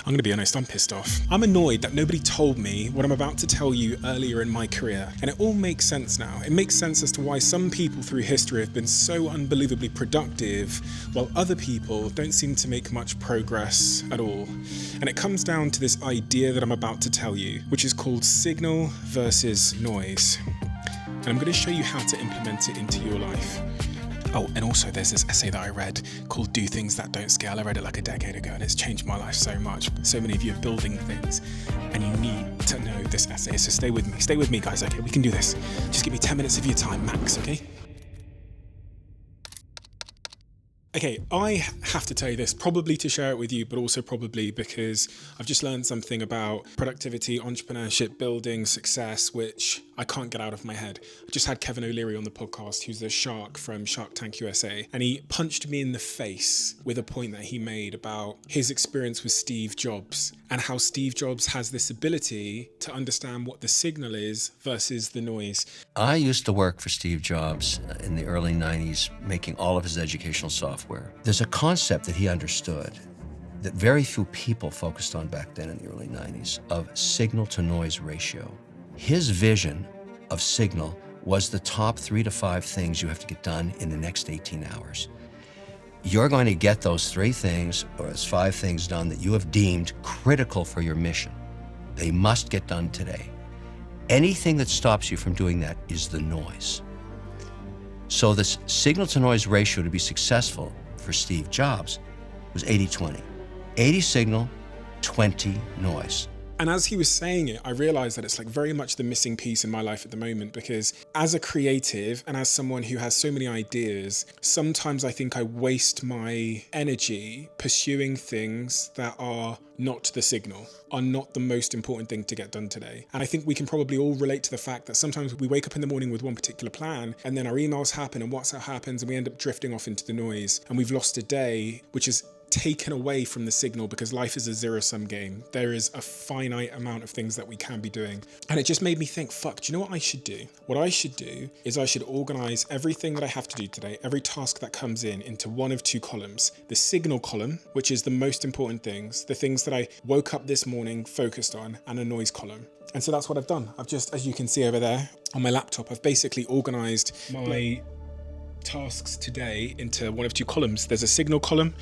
I'm gonna be honest, I'm pissed off. I'm annoyed that nobody told me what I'm about to tell you earlier in my career, and it all makes sense now. It makes sense as to why some people through history have been so unbelievably productive, while other people don't seem to make much progress at all. And it comes down to this idea that I'm about to tell you, which is called signal versus noise. And I'm going to show you how to implement it into your life. Oh, and also there's this essay that I read called Do Things That Don't Scale. I read it like a decade ago and it's changed my life so much. So many of you are building things and you need to know this essay. So stay with me. Stay with me, guys. Okay, we can do this. Just give me 10 minutes of your time, max, okay? Okay, I have to tell you this, probably to share it with you, but also probably because I've just learned something about productivity, entrepreneurship, building, success, which I can't get out of my head. I just had Kevin O'Leary on the podcast, who's the shark from Shark Tank USA, and he punched me in the face with a point that he made about his experience with Steve Jobs and how Steve Jobs has this ability to understand what the signal is versus the noise. I used to work for Steve Jobs in the early 90s, making all of his educational software. There's a concept that he understood that very few people focused on back then in the early 90s of signal to noise ratio. His vision of signal was the top 3 to 5 things you have to get done in the next 18 hours. You're going to get those 3 things or those 5 things done that you have deemed critical for your mission. They must get done today. Anything that stops you from doing that is the noise. So this signal to noise ratio to be successful for Steve Jobs was 80-20. 80 signal, 20 noise. And as he was saying it, I realized that it's like very much the missing piece in my life at the moment, because as a creative and as someone who has so many ideas, sometimes I think I waste my energy pursuing things that are not the signal, are not the most important thing to get done today. And I think we can probably all relate to the fact that sometimes we wake up in the morning with one particular plan and then our emails happen and WhatsApp happens and we end up drifting off into the noise and we've lost a day, which is taken away from the signal, because life is a zero-sum game. There is a finite amount of things that we can be doing. And it just made me think, fuck, do you know what I should do? What I should do is I should organize everything that I have to do today, every task that comes in, into one of 2 columns. The signal column, which is the most important things, the things that I woke up this morning focused on, and a noise column. And so that's what I've done. I've just, as you can see over there on my laptop, I've basically organized my tasks today into one of 2 columns. There's a signal column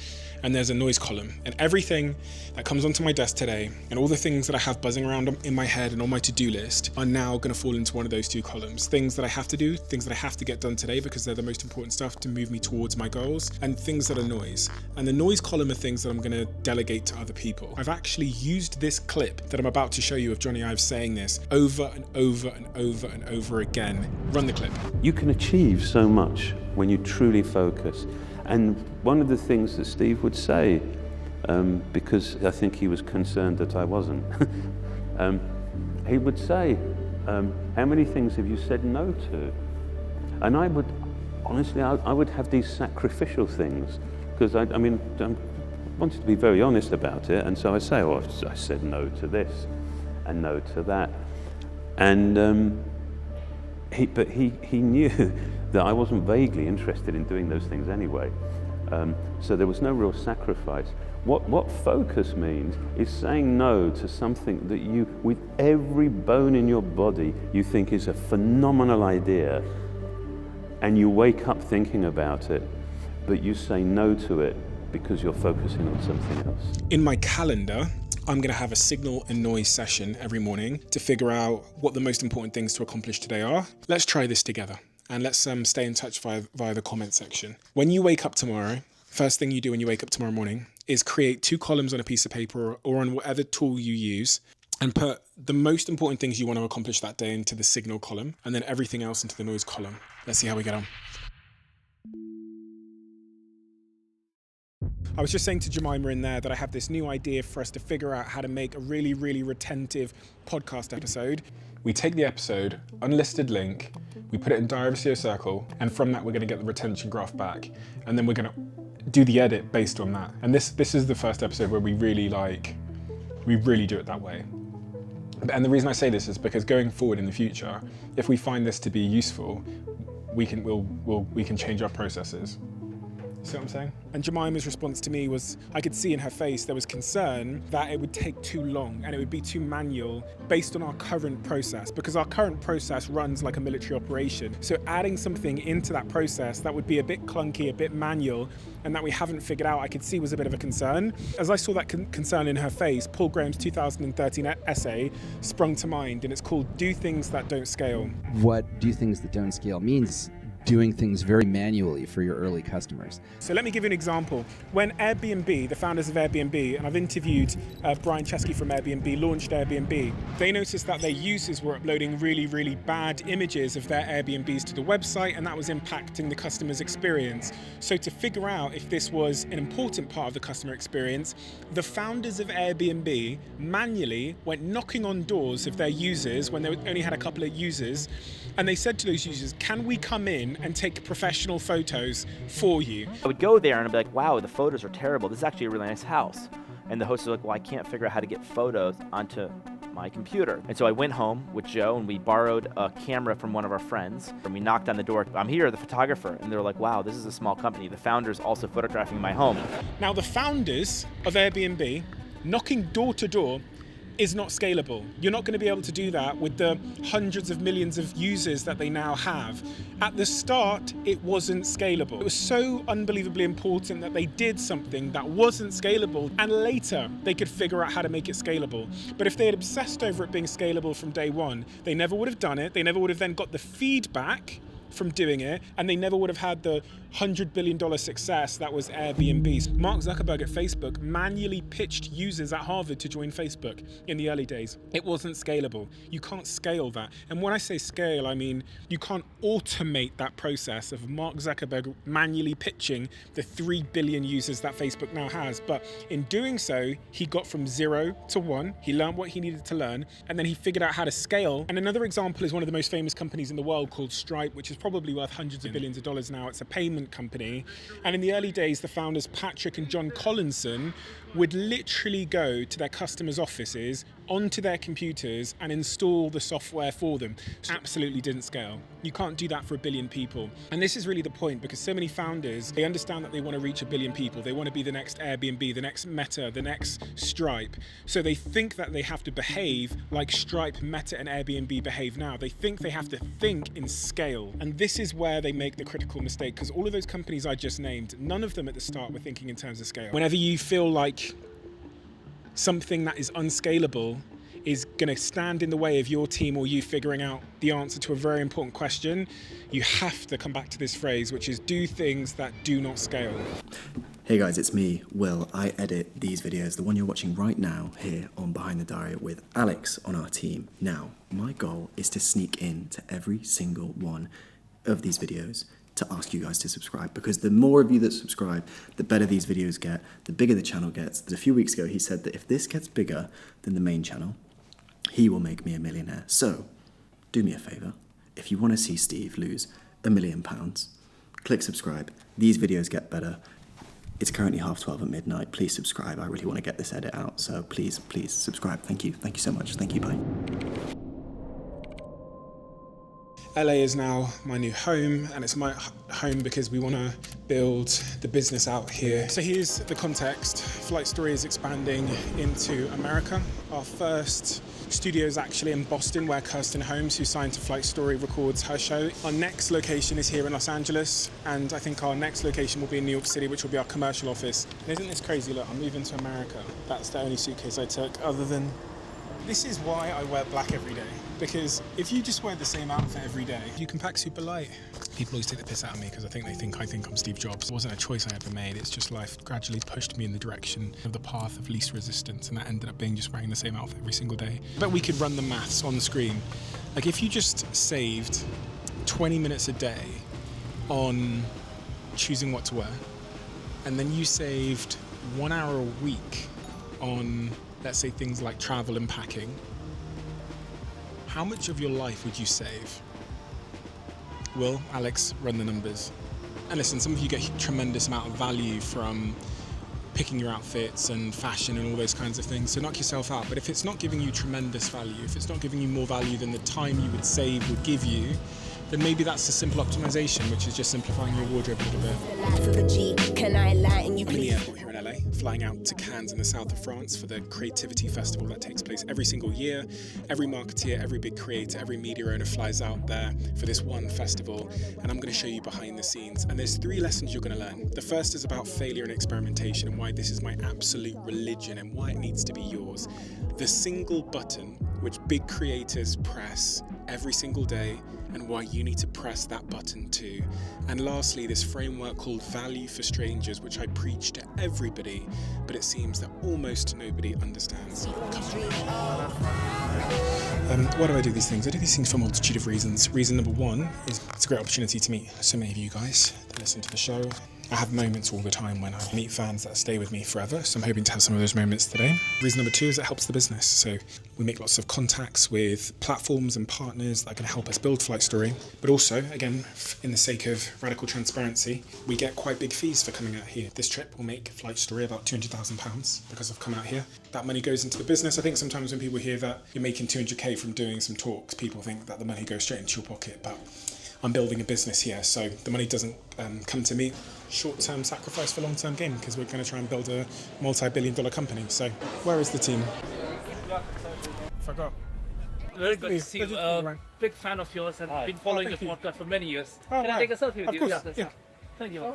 and there's a noise column, and everything that comes onto my desk today and all the things that I have buzzing around in my head and on my to-do list are now going to fall into one of those 2 columns. Things that I have to do, things that I have to get done today because they're the most important stuff to move me towards my goals, and things that are noise. And the noise column are things that I'm going to delegate to other people. I've actually used this clip that I'm about to show you of Johnny Ive saying this over and over and over and over again. Run the clip. You can achieve so much when you truly focus. And one of the things that Steve would say, because I think he was concerned that I wasn't, he would say, how many things have you said no to? And I would, honestly, I would have these sacrificial things, because I wanted to be very honest about it, and so I'd say, oh, I said no to this, and no to that. And but he knew that I wasn't vaguely interested in doing those things anyway. So there was no real sacrifice. What focus means is saying no to something that you, with every bone in your body, you think is a phenomenal idea, and you wake up thinking about it, but you say no to it because you're focusing on something else. In my calendar, I'm going to have a signal and noise session every morning to figure out what the most important things to accomplish today are. Let's try this together. And let's stay in touch via the comment section. When you wake up tomorrow, first thing you do when you wake up tomorrow morning is create 2 columns on a piece of paper or on whatever tool you use, and put the most important things you want to accomplish that day into the signal column, and then everything else into the noise column. Let's see how we get on. I was just saying to Jemima in there that I have this new idea for us to figure out how to make a really, really retentive podcast episode. We take the episode, unlisted link, we put it in Diary of a CEO Circle, and from that we're going to get the retention graph back, and then we're going to do the edit based on that. And this is the first episode where we really do it that way. And the reason I say this is because going forward in the future, if we find this to be useful, we can change our processes. See what I'm saying? And Jemima's response to me was, I could see in her face there was concern that it would take too long and it would be too manual based on our current process, because our current process runs like a military operation. So adding something into that process that would be a bit clunky, a bit manual, and that we haven't figured out, I could see was a bit of a concern. As I saw that concern in her face, Paul Graham's 2013 essay sprung to mind, and it's called Do Things That Don't Scale. What do things that don't scale means doing things very manually for your early customers. So let me give you an example. When Airbnb, the founders of Airbnb, and I've interviewed Brian Chesky from Airbnb, launched Airbnb, they noticed that their users were uploading really, really bad images of their Airbnbs to the website, and that was impacting the customer's experience. So to figure out if this was an important part of the customer experience, the founders of Airbnb manually went knocking on doors of their users when they only had a couple of users, and they said to those users, can we come in and take professional photos for you? I would go there and I'd be like, wow, the photos are terrible. This is actually a really nice house. And the host was like, well, I can't figure out how to get photos onto my computer. And so I went home with Joe and we borrowed a camera from one of our friends. And we knocked on the door. I'm here, the photographer. And they were like, wow, this is a small company. The founder's also photographing my home. Now, the founders of Airbnb knocking door to door is not scalable. You're not going to be able to do that with the hundreds of millions of users that they now have. At the start, it wasn't scalable. It was so unbelievably important that they did something that wasn't scalable, and later they could figure out how to make it scalable. But if they had obsessed over it being scalable from day one, they never would have done it. They never would have then got the feedback from doing it, and they never would have had the $100 billion success that was Airbnb's. Mark Zuckerberg at Facebook manually pitched users at Harvard to join Facebook in the early days. It wasn't scalable. You can't scale that. And when I say scale, I mean you can't automate that process of Mark Zuckerberg manually pitching the 3 billion users that Facebook now has. But in doing so, he got from 0 to 1. He learned what he needed to learn, and then he figured out how to scale. And another example is one of the most famous companies in the world called Stripe, which is probably worth hundreds of billions of dollars now. It's a payment company. And in the early days, the founders, Patrick and John Collinson, would literally go to their customers' offices, onto their computers, and install the software for them. Absolutely didn't scale. You can't do that for 1 billion people. And this is really the point, because so many founders, they understand that they want to reach 1 billion people. They want to be the next Airbnb, the next Meta, the next Stripe. So they think that they have to behave like Stripe, Meta, and Airbnb behave now. They think they have to think in scale. And this is where they make the critical mistake, because all of those companies I just named, none of them at the start were thinking in terms of scale. Whenever you feel like something that is unscalable is going to stand in the way of your team or you figuring out the answer to a very important question, you have to come back to this phrase, which is do things that do not scale. Hey guys, it's me, Will. I edit these videos, the one you're watching right now here on Behind the Diary with Alex on our team. Now, my goal is to sneak in to every single one of these videos to ask you guys to subscribe, because the more of you that subscribe, the better these videos get, the bigger the channel gets. A few weeks ago, he said that if this gets bigger than the main channel, he will make me a millionaire. So, do me a favor. If you want to see Steve lose £1 million, click subscribe. These videos get better. It's currently 12:30 at midnight. Please subscribe. I really want to get this edit out. So please, please subscribe. Thank you. Thank you so much. Thank you. Bye. LA is now my new home, and it's my home because we want to build the business out here. So here's the context. FlightStory is expanding into America. Our first studio is actually in Boston, where Kirsten Holmes, who signed to FlightStory, records her show. Our next location is here in Los Angeles, and I think our next location will be in New York City, which will be our commercial office. And isn't this crazy? Look, I'm moving to America. That's the only suitcase I took, other than... This is why I wear black every day, because if you just wear the same outfit every day, you can pack super light. People always take the piss out of me because I think I'm Steve Jobs. It wasn't a choice I ever made. It's just life gradually pushed me in the direction of the path of least resistance, and that ended up being just wearing the same outfit every single day. But we could run the maths on the screen. Like if you just saved 20 minutes a day on choosing what to wear, and then you saved 1 hour a week on, let's say, things like travel and packing, how much of your life would you save? Will, Alex, run the numbers. And listen, some of you get a tremendous amount of value from picking your outfits and fashion and all those kinds of things, so knock yourself out. But if it's not giving you tremendous value, if it's not giving you more value than the time you would save would give you, then maybe that's a simple optimization, which is just simplifying your wardrobe a little bit. Can I enlighten you, I'm in the please? airport here in LA, flying out to Cannes in the south of France for the Creativity Festival that takes place every single year. Every marketeer, every big creator, every media owner flies out there for this one festival, and I'm going to show you behind the scenes. And there's 3 lessons you're going to learn. The first is about failure and experimentation and why this is my absolute religion and why it needs to be yours. The single button which big creators press every single day, and why you need to press that button too. And lastly, this framework called Value for Strangers, which I preach to everybody, but it seems that almost nobody understands. Why do I do these things? I do these things for a multitude of reasons. Reason number 1 is it's a great opportunity to meet so many of you guys that listen to the show. I have moments all the time when I meet fans that stay with me forever, so I'm hoping to have some of those moments today. Reason number 2 is it helps the business. So we make lots of contacts with platforms and partners that can help us build FlightStory. But also, again, in the sake of radical transparency, we get quite big fees for coming out here. This trip will make FlightStory about £200,000 because I've come out here. That money goes into the business. I think sometimes when people hear that you're making 200k from doing some talks, people think that the money goes straight into your pocket, but I'm building a business here, so the money doesn't come to me. Short-term sacrifice for long-term gain, because we're going to try and build a multi-billion-dollar company. So, where is the team? Forgot. Very good to see you. Big fan of yours and been following your podcast for many years. Can I take a selfie with you? Of course, yeah. Thank you.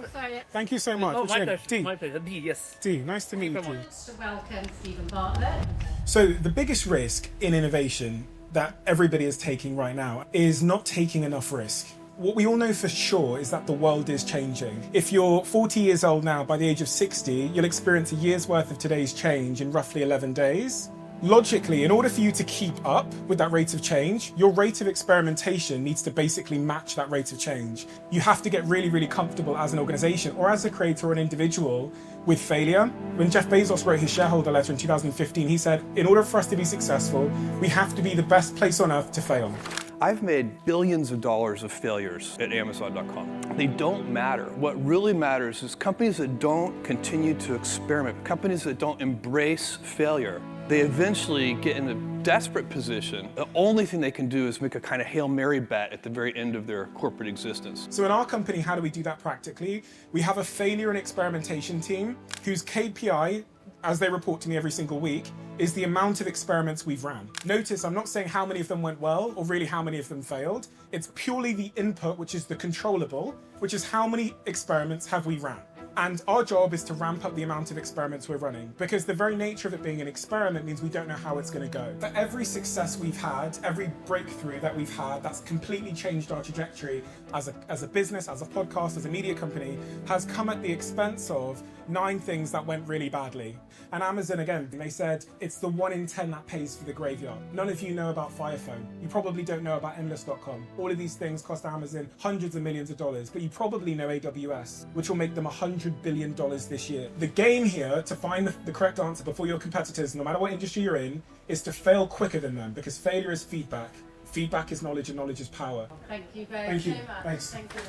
Thank you so much. Oh, What's my your name? pleasure. Dee. My pleasure. Dee, yes. Dee, nice to meet you. Come on. To welcome Steven Bartlett. So the biggest risk in innovation that everybody is taking right now is not taking enough risk. What we all know for sure is that the world is changing. If you're 40 years old now, by the age of 60, you'll experience a year's worth of today's change in roughly 11 days. Logically, in order for you to keep up with that rate of change, your rate of experimentation needs to basically match that rate of change. You have to get really, really comfortable as an organization or as a creator or an individual with failure. When Jeff Bezos wrote his shareholder letter in 2015, he said, in order for us to be successful, we have to be the best place on earth to fail. I've made billions of dollars of failures at Amazon.com. They don't matter. What really matters is companies that don't continue to experiment, companies that don't embrace failure. They eventually get in a desperate position. The only thing they can do is make a kind of Hail Mary bet at the very end of their corporate existence. So in our company, how do we do that practically? We have a failure and experimentation team whose KPI, as they report to me every single week, is the amount of experiments we've ran. Notice I'm not saying how many of them went well or really how many of them failed. It's purely the input, which is the controllable, which is how many experiments have we ran. And our job is to ramp up the amount of experiments we're running, because the very nature of it being an experiment means we don't know how it's going to go. For every success we've had, every breakthrough that we've had that's completely changed our trajectory as a business, as a podcast, as a media company, has come at the expense of 9 things that went really badly. And Amazon, again, they said it's the 1 in 10 that pays for the graveyard. None of you know about Firephone. You probably don't know about Endless.com. All of these things cost Amazon hundreds of millions of dollars, but you probably know AWS, which will make them $100 billion this year. The game here to find the correct answer before your competitors, no matter what industry you're in, is to fail quicker than them, because failure is feedback. Feedback is knowledge, and knowledge is power. Thank you very Thank you. much. Thanks. Thank you.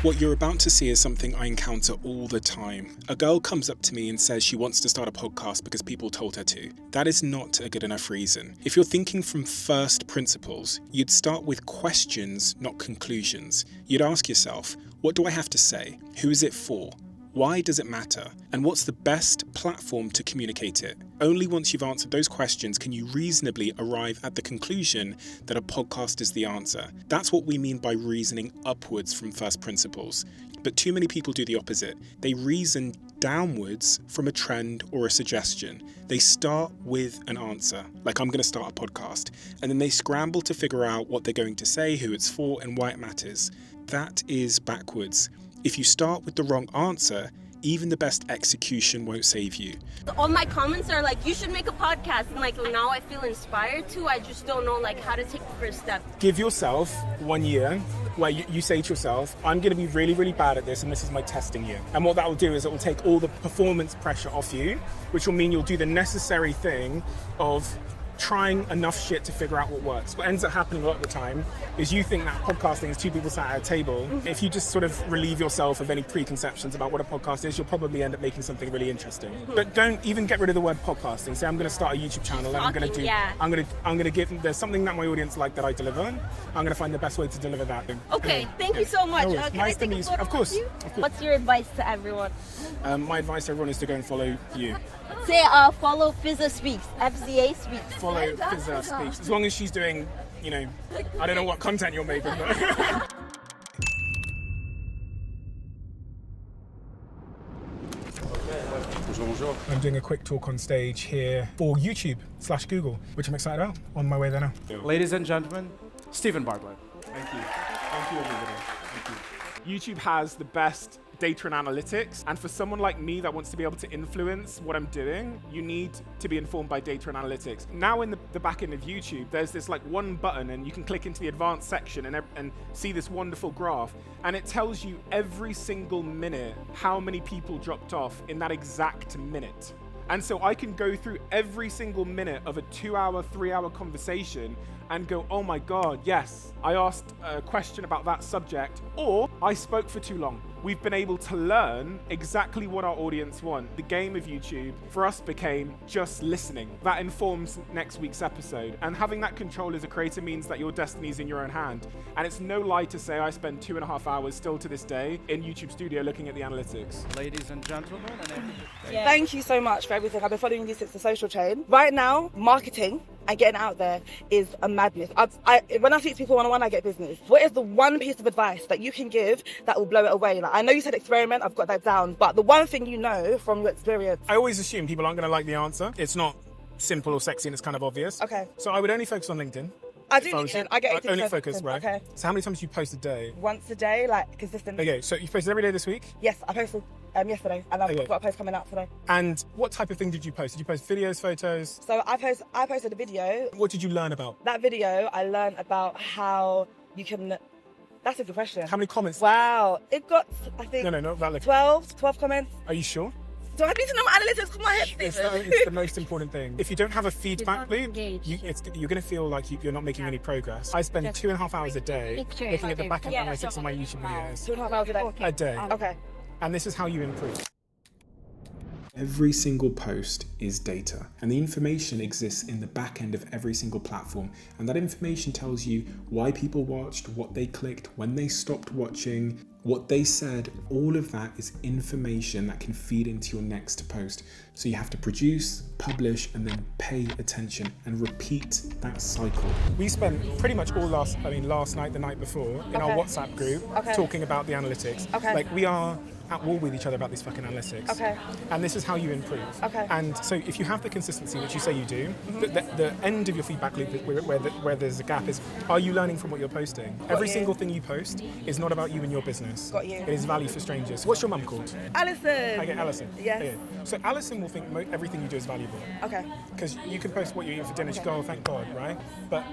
What you're about to see is something I encounter all the time. A girl comes up to me and says she wants to start a podcast because people told her to. That is not a good enough reason. If you're thinking from first principles, you'd start with questions, not conclusions. You'd ask yourself, what do I have to say? Who is it for? Why does it matter? And what's the best platform to communicate it? Only once you've answered those questions can you reasonably arrive at the conclusion that a podcast is the answer. That's what we mean by reasoning upwards from first principles. But too many people do the opposite. They reason downwards from a trend or a suggestion. They start with an answer, like I'm going to start a podcast, and then they scramble to figure out what they're going to say, who it's for, and why it matters. That is backwards. If you start with the wrong answer, even the best execution won't save you. All my comments are like, you should make a podcast. And like now I feel inspired to. I just don't know like how to take the first step. Give yourself 1 year where you say to yourself, I'm going to be really, really bad at this, and this is my testing year. And what that will do is it will take all the performance pressure off you, which will mean you'll do the necessary thing of trying enough shit to figure out what works. What ends up happening a lot of the time is you think that podcasting is two people sat at a table. If you just sort of relieve yourself of any preconceptions about what a podcast is, you'll probably end up making something really interesting. But don't even get rid of the word podcasting. Say I'm going to start a YouTube channel and I'm going to give, there's something that my audience like that I deliver. I'm going to find the best way to deliver that. Okay, thank you so much. No, Can nice I take to a meet you. photo Of course. with you? What's your advice to everyone? My advice to everyone is to go and follow you. Say, follow Fizza Speaks, FZA Speaks. Follow Fizza Speaks. As long as she's doing, you know, I don't know what content you're making, but... I'm doing a quick talk on stage here for YouTube/Google, which I'm excited about. On my way there now. Ladies and gentlemen, Steven Bartlett. Thank you. Thank you, everybody. Thank you. YouTube has the best data and analytics, and for someone like me that wants to be able to influence what I'm doing, you need to be informed by data and analytics. Now in the back end of YouTube, there's this like one button and you can click into the advanced section and see this wonderful graph, and it tells you every single minute how many people dropped off in that exact minute. And so I can go through every single minute of a 2-hour, 3-hour conversation and go, oh my God, yes, I asked a question about that subject, or I spoke for too long. We've been able to learn exactly what our audience want. The game of YouTube for us became just listening. That informs next week's episode. And having that control as a creator means that your destiny is in your own hand. And it's no lie to say I spend 2.5 hours still to this day in YouTube Studio looking at the analytics. Ladies and gentlemen, Thank you so much for everything. I've been following you since the social chain. Right now, marketing and getting out there is a madness. When I speak to people one-on-one, I get business. What is the one piece of advice that you can give that will blow it away? Like, I know you said experiment, I've got that down, but the one thing you know from your experience. I always assume people aren't going to like the answer. It's not simple or sexy and it's kind of obvious. Okay. So I would only focus on LinkedIn. I do LinkedIn. I get 80% only focus, right? Okay. So how many times do you post a day? Once a day, like consistently. Okay, so you posted every day this week? Yes, I posted yesterday, and I've got a post coming out today. And what type of thing did you post? Did you post videos, photos? So I posted a video. What did you learn about? That video, I learned about how you can. That's a good question. How many comments? Wow, it got, I think. No, not that. 12 comments. Are you sure? Do I need to know my analytics from my head, Steven? It's the most important thing. If you don't have a feedback loop, you're going to feel like you're not making any progress. I spend 2.5 hours a day looking at the back-end analytics on my YouTube videos. 2.5 hours a day? A day. Okay. And this is how you improve. Every single post is data, and the information exists in the back end of every single platform, and that information tells you why people watched, what they clicked, when they stopped watching, what they said. All of that is information that can feed into your next post. So you have to produce, publish, and then pay attention and repeat that cycle. We spent pretty much all last night, the night before, in our WhatsApp group, talking about the analytics. Like, we are at war with each other about these fucking analytics. And this is how you improve. And so if you have the consistency, which you say you do, the end of your feedback loop where there's a gap is, are you learning from what you're posting? Every single thing you post is not about you and your business. Got you. It is value for strangers. What's your mum called? Alison. I get Alison. Yes. Okay. So Alison will think everything you do is valuable. Okay. Because you can post what you're eating for dinner, she go, oh, thank God, right? But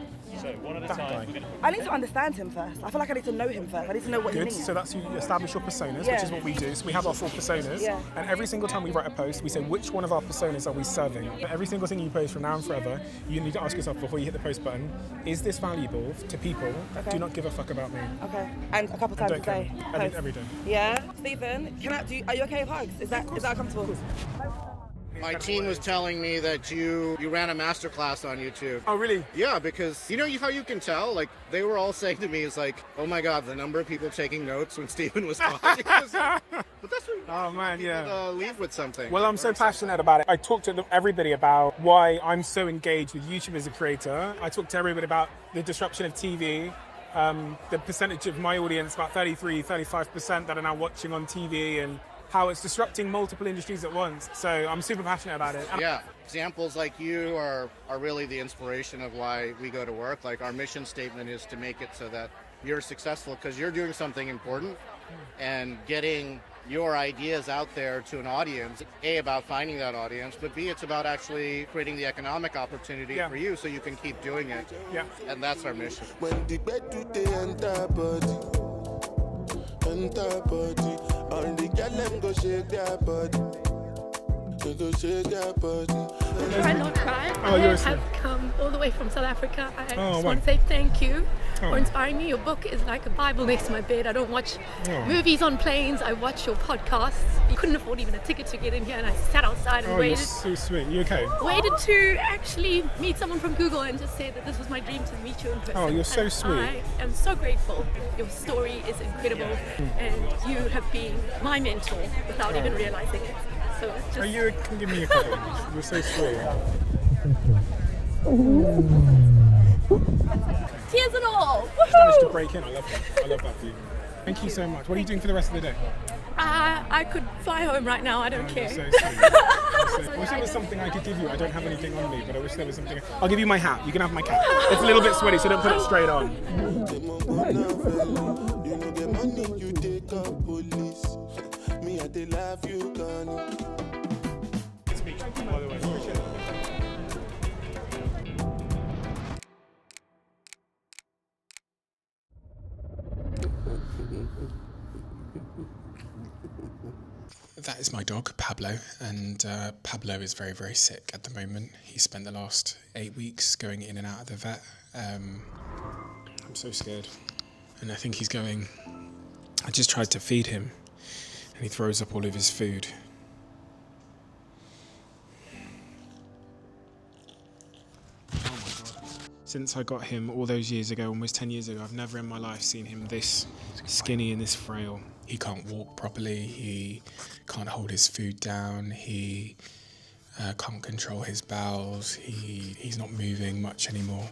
that guy. I need to understand him first. I feel like I need to know him first. I need to know what he means. So that's you establish your personas, which is what we do. So we have our 4 personas, and every single time we write a post, we say which one of our personas are we serving. But every single thing you post from now and forever, you need to ask yourself before you hit the post button, is this valuable to people? Do not give a fuck about me. Okay. And a couple times a day. Every day. Yeah. Stephen, are you okay with hugs? Is that comfortable? My team was telling me that you ran a masterclass on YouTube. Oh, really? Yeah, because you know how you can tell? Like, they were all saying to me, it's like, oh my God, the number of people taking notes when Steven was talking. But that's what leave with something. Well, I'm so passionate about it. I talked to everybody about why I'm so engaged with YouTube as a creator. I talked to everybody about the disruption of TV. The percentage of my audience, about 35% that are now watching on TV, and how it's disrupting multiple industries at once. So I'm super passionate about it. Yeah, examples like you are really the inspiration of why we go to work. Like, our mission statement is to make it so that you're successful because you're doing something important and getting your ideas out there to an audience. A, about finding that audience, but B, it's about actually creating the economic opportunity for you so you can keep doing it. Yeah. And that's our mission. When the bed today enter body, all the girl them go shake their body. They go shake their body. Try not cry. Oh, I have come way from South Africa. I Oh, just wow. want to say thank you Oh. for inspiring me. Your book is like a Bible next to my bed. I don't watch Oh. movies on planes. I watch your podcasts. You couldn't afford even a ticket to get in here, and I sat outside and Oh, you're waited. so sweet. You okay? Waited to actually meet someone from Google and just say that this was my dream to meet you in person. Oh, you're so And sweet. I am so grateful. Your story is incredible, and you have been my mentor without even realizing it. So it's just... Oh, you can give me a cuddle. You're so sweet. Tears and all. Just managed to break in. I love that. I love that for you. Thank you so much. What are you doing for the rest of the day? I could fly home right now. I don't care. So sweet. I wish there was something I could give you. I don't have anything on me, but I wish there was something. I'll give you my hat. You can have my cap. It's a little bit sweaty, so don't put it straight on. You know the money you take up police. Me I dey love you gone. It's me, by the way. Appreciate it. That is my dog, Pablo, and Pablo is very, very sick at the moment. He spent the last 8 weeks going in and out of the vet. I'm so scared. And I think he's going... I just tried to feed him, and he throws up all of his food. Since I got him all those years ago, almost 10 years ago, I've never in my life seen him this skinny and this frail. He can't walk properly, he can't hold his food down, he can't control his bowels, he's not moving much anymore.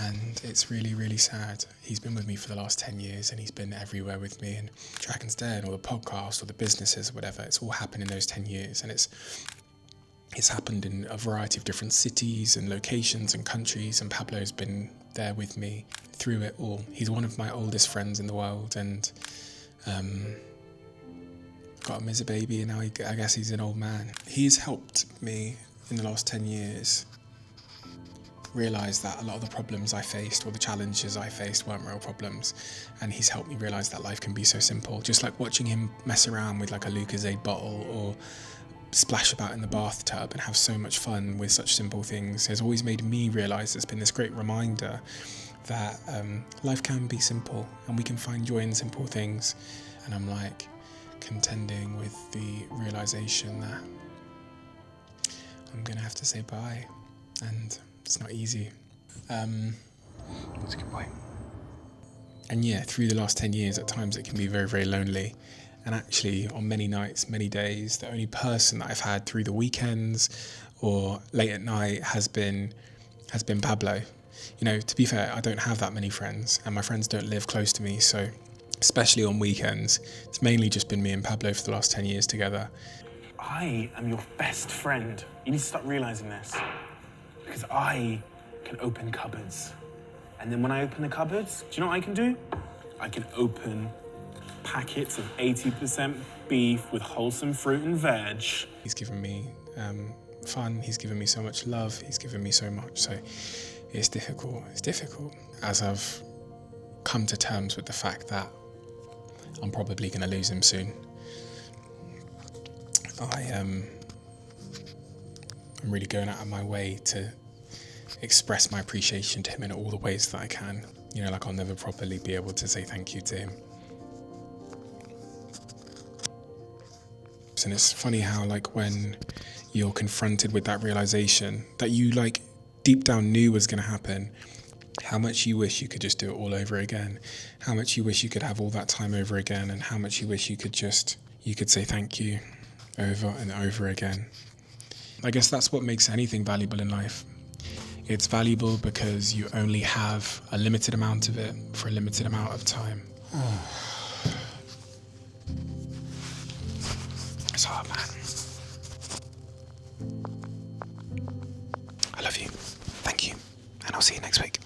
And it's really, really sad. He's been with me for the last 10 years and he's been everywhere with me, and Dragon's Den or the podcast or the businesses or whatever, it's all happened in those 10 years. And it's happened in a variety of different cities and locations and countries, and Pablo's been there with me through it all. He's one of my oldest friends in the world, and got him as a baby, and now I guess he's an old man. He's helped me in the last 10 years realise that a lot of the problems I faced or the challenges I faced weren't real problems, and he's helped me realise that life can be so simple. Just like watching him mess around with like a Lucozade bottle or splash about in the bathtub and have so much fun with such simple things has always made me realise, it's been this great reminder that life can be simple and we can find joy in simple things. And I'm like contending with the realisation that I'm gonna have to say bye, and it's not easy. That's a good point. And yeah, through the last 10 years, at times it can be very, very lonely. And actually, on many nights, many days, the only person that I've had through the weekends or late at night has been Pablo. You know, to be fair, I don't have that many friends, and my friends don't live close to me, so especially on weekends, it's mainly just been me and Pablo for the last 10 years together. I am your best friend. You need to start realising this. Because I can open cupboards. And then when I open the cupboards, do you know what I can do? I can open packets of 80% beef with wholesome fruit and veg. He's given me fun, he's given me so much love, he's given me so much, so it's difficult. As I've come to terms with the fact that I'm probably going to lose him soon, I'm really going out of my way to express my appreciation to him in all the ways that I can. You know, like I'll never properly be able to say thank you to him. And it's funny how, like, when you're confronted with that realization that you, like, deep down knew was going to happen, how much you wish you could just do it all over again, how much you wish you could have all that time over again, and how much you wish you could say thank you over and over again. I guess that's what makes anything valuable in life. It's valuable because you only have a limited amount of it for a limited amount of time. It's hard, man. I love you. Thank you. And I'll see you next week.